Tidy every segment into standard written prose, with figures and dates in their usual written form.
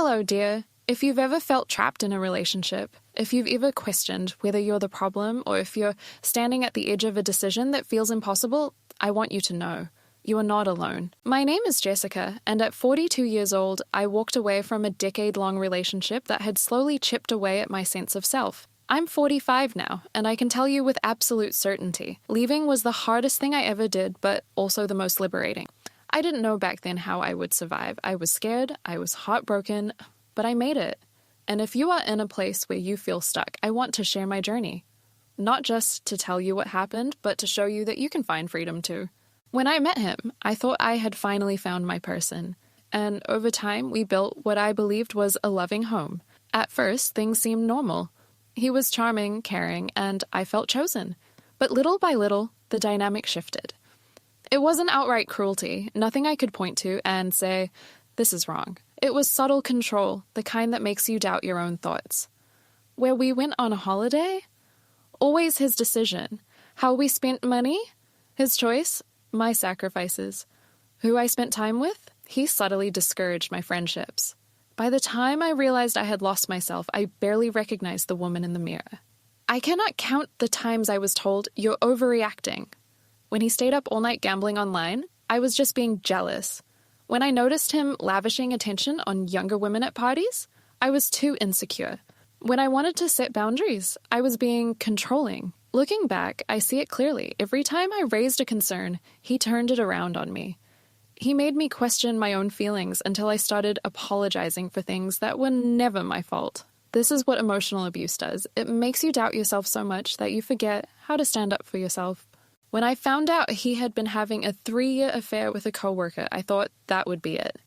Hello, dear. If you've ever felt trapped in a relationship, if you've ever questioned whether you're the problem or if you're standing at the edge of a decision that feels impossible, I want you to know. You are not alone. My name is Jessica, and at 42 years old, I walked away from a decade-long relationship that had slowly chipped away at my sense of self. I'm 45 now, and I can tell you with absolute certainty, leaving was the hardest thing I ever did, but also the most liberating. I didn't know back then how I would survive. I was scared, I was heartbroken, but I made it. And if you are in a place where you feel stuck, I want to share my journey. Not just to tell you what happened, but to show you that you can find freedom too. When I met him, I thought I had finally found my person. And over time, we built what I believed was a loving home. At first, things seemed normal. He was charming, caring, and I felt chosen. But little by little, the dynamic shifted. It wasn't outright cruelty, nothing I could point to and say, this is wrong. It was subtle control, the kind that makes you doubt your own thoughts. Where we went on a holiday? Always his decision. How we spent money? His choice? My sacrifices. Who I spent time with? He subtly discouraged my friendships. By the time I realized I had lost myself, I barely recognized the woman in the mirror. I cannot count the times I was told, you're overreacting. When he stayed up all night gambling online, I was just being jealous. When I noticed him lavishing attention on younger women at parties, I was too insecure. When I wanted to set boundaries, I was being controlling. Looking back, I see it clearly. Every time I raised a concern, he turned it around on me. He made me question my own feelings until I started apologizing for things that were never my fault. This is what emotional abuse does. It makes you doubt yourself so much that you forget how to stand up for yourself. When I found out he had been having a 3-year affair with a coworker, I thought that would be it.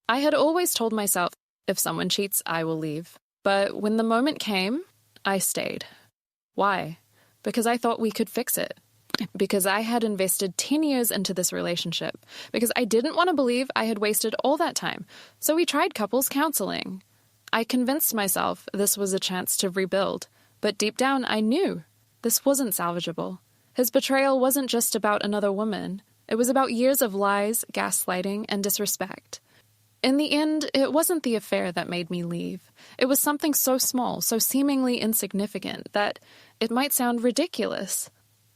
I had always told myself, if someone cheats, I will leave. But when the moment came, I stayed. Why? Because I thought we could fix it. Because I had invested 10 years into this relationship. Because I didn't want to believe I had wasted all that time. So we tried couples counseling. I convinced myself this was a chance to rebuild. But deep down, I knew this wasn't salvageable. His betrayal wasn't just about another woman. It was about years of lies, gaslighting, and disrespect. In the end, it wasn't the affair that made me leave. It was something so small, so seemingly insignificant, that it might sound ridiculous.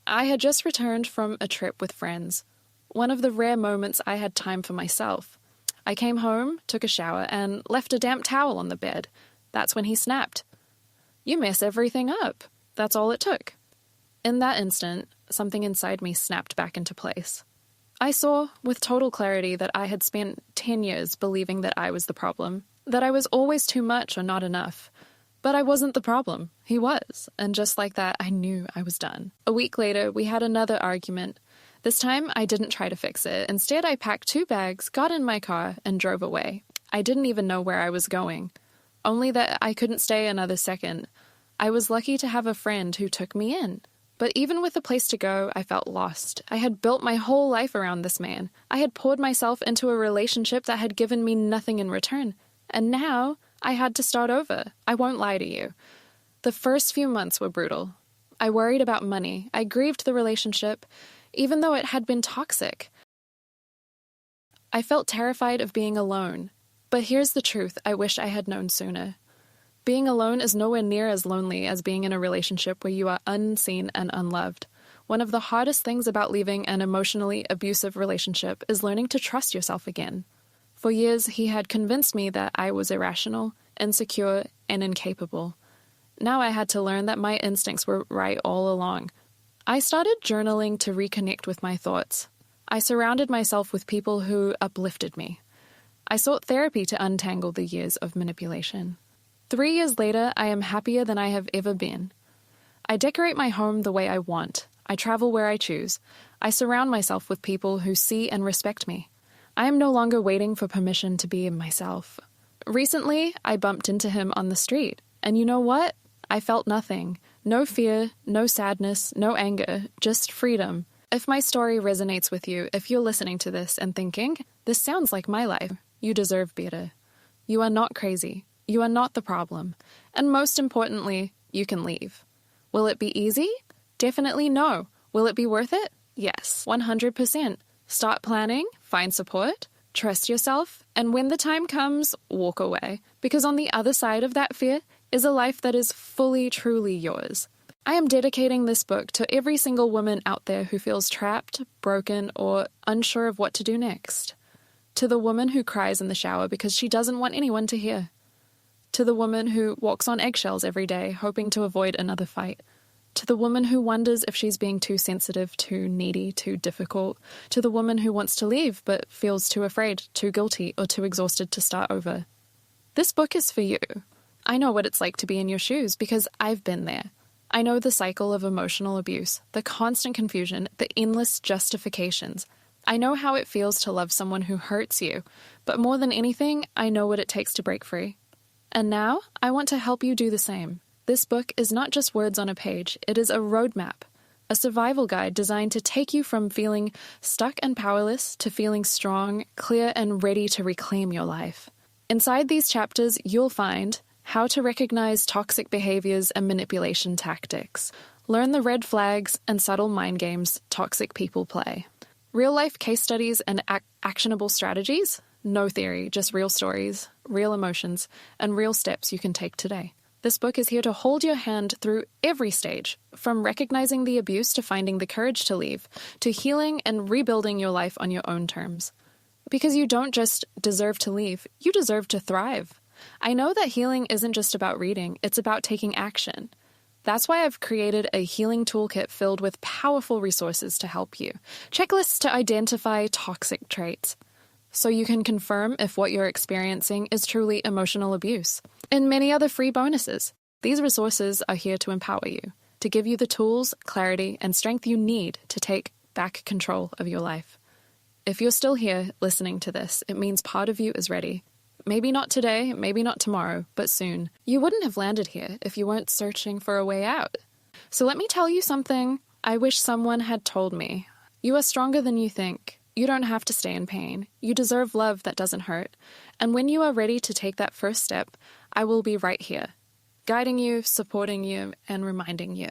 I had just returned from a trip with friends. One of the rare moments I had time for myself. I came home, took a shower, and left a damp towel on the bed. That's when he snapped. You mess everything up. That's all it took. In that instant, something inside me snapped back into place. I saw, with total clarity, that I had spent 10 years believing that I was the problem, that I was always too much or not enough. But I wasn't the problem. He was. And just like that, I knew I was done. A week later, we had another argument. This time, I didn't try to fix it. Instead, I packed 2 bags, got in my car, and drove away. I didn't even know where I was going. Only that I couldn't stay another second. I was lucky to have a friend who took me in. But even with a place to go, I felt lost. I had built my whole life around this man. I had poured myself into a relationship that had given me nothing in return. And now, I had to start over. I won't lie to you. The first few months were brutal. I worried about money. I grieved the relationship, even though it had been toxic. I felt terrified of being alone. But here's the truth I wish I had known sooner. Being alone is nowhere near as lonely as being in a relationship where you are unseen and unloved. One of the hardest things about leaving an emotionally abusive relationship is learning to trust yourself again. For years, he had convinced me that I was irrational, insecure, and incapable. Now I had to learn that my instincts were right all along. I started journaling to reconnect with my thoughts. I surrounded myself with people who uplifted me. I sought therapy to untangle the years of manipulation. 3 years later, I am happier than I have ever been. I decorate my home the way I want. I travel where I choose. I surround myself with people who see and respect me. I am no longer waiting for permission to be myself. Recently, I bumped into him on the street. And you know what? I felt nothing. No fear, no sadness, no anger, just freedom. If my story resonates with you, if you're listening to this and thinking, this sounds like my life, you deserve better. You are not crazy. You are not the problem. And most importantly, you can leave. Will it be easy? Definitely no. Will it be worth it? Yes, 100%. Start planning, find support, Trust yourself, and when the time comes, walk away. Because on the other side of that fear is a life that is fully, truly yours. I am dedicating this book to every single woman out there who feels trapped, broken, or unsure of what to do next. To the woman who cries in the shower because she doesn't want anyone to hear. To the woman who walks on eggshells every day, hoping to avoid another fight. To the woman who wonders if she's being too sensitive, too needy, too difficult. To the woman who wants to leave but feels too afraid, too guilty, or too exhausted to start over. This book is for you. I know what it's like to be in your shoes because I've been there. I know the cycle of emotional abuse, the constant confusion, the endless justifications. I know how it feels to love someone who hurts you, but more than anything, I know what it takes to break free. And now, I want to help you do the same. This book is not just words on a page, it is a roadmap, a survival guide designed to take you from feeling stuck and powerless to feeling strong, clear, and ready to reclaim your life. Inside these chapters, you'll find how to recognize toxic behaviors and manipulation tactics, learn the red flags and subtle mind games toxic people play, real-life case studies and actionable strategies, no theory, just real stories, real emotions, and real steps you can take today. This book is here to hold your hand through every stage, from recognizing the abuse to finding the courage to leave, to healing and rebuilding your life on your own terms. Because you don't just deserve to leave, you deserve to thrive. I know that healing isn't just about reading, it's about taking action. That's why I've created a healing toolkit filled with powerful resources to help you. Checklists to identify toxic traits, so you can confirm if what you're experiencing is truly emotional abuse, and many other free bonuses. These resources are here to empower you, to give you the tools, clarity, and strength you need to take back control of your life. If you're still here listening to this, it means part of you is ready. Maybe not today, maybe not tomorrow, but soon. You wouldn't have landed here if you weren't searching for a way out. So let me tell you something I wish someone had told me. You are stronger than you think. You don't have to stay in pain. You deserve love that doesn't hurt. And when you are ready to take that first step, I will be right here, guiding you, supporting you, and reminding you.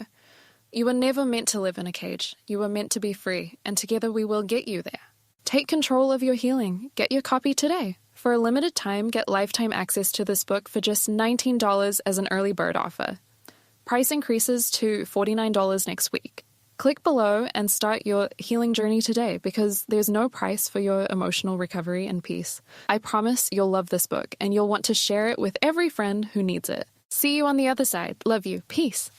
You were never meant to live in a cage. You were meant to be free, and together we will get you there. Take control of your healing. Get your copy today. For a limited time, get lifetime access to this book for just $19 as an early bird offer. Price increases to $49 next week. Click below and start your healing journey today because there's no price for your emotional recovery and peace. I promise you'll love this book and you'll want to share it with every friend who needs it. See you on the other side. Love you. Peace.